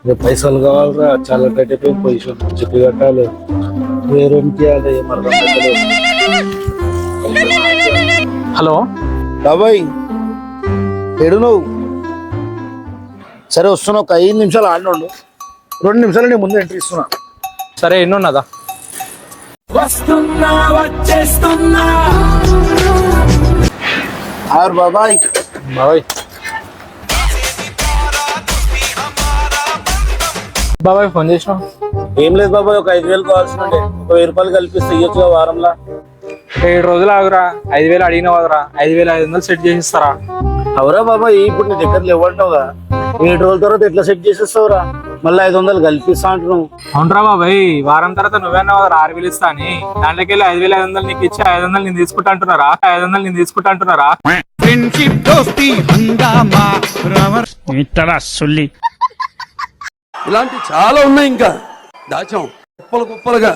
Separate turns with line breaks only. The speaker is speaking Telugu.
పైసలు కావాలరా, చాలా టైట్ అయిపోయింది పొజిషన్. చెప్పి కట్టాలి, వేరేంటి అది మరి.
హలో
బాబాయ్ ఎడు నువ్వు? సరే వస్తున్నా, ఒక 5 నిమిషాలు ఆడినండు, 2 నిమిషాలు నేను ముందు ఎంట్రీ ఇస్తున్నా.
సరే ఎన్నున్నదా?
ఆరు బాబాయ్.
బాబాయ్ బాబాయ్ ఫోన్ చేసినావు?
ఏం లేదు బాబాయ్, ఒక 5,000 కావాల్సి ఉండే, ఒక 1000 రూపాయలు కలిపిస్తే ఇయ్యొచ్చుగా వారంలా.
7 రోజులు ఆగురా, 5,000 అడిగినావు కదరా, 5,500 సెట్ చేసిస్తారా?
అవరా బాబాయ్, ఇప్పుడు నీ దగ్గర లేవంటావుగా, 7 రోజుల తర్వాత ఎట్లా సెట్ చేసేస్తావురా? మళ్ళీ 500 కల్పిస్తా అంటున్నావు.
అవునరా బాబాయ్, వారం తర్వాత నువ్వేనా 6,000 ఇస్తా అని, దాంట్లోకి వెళ్ళి 5,500 నీకు ఇచ్చి 500 నేను తీసుకుంటా అంటున్నారా? 500 నేను తీసుకుంటా అంటున్నారా?
ఇలాంటి చాలా ఉన్నాయి, ఇంకా దాచాం కుప్పలు కుప్పలుగా.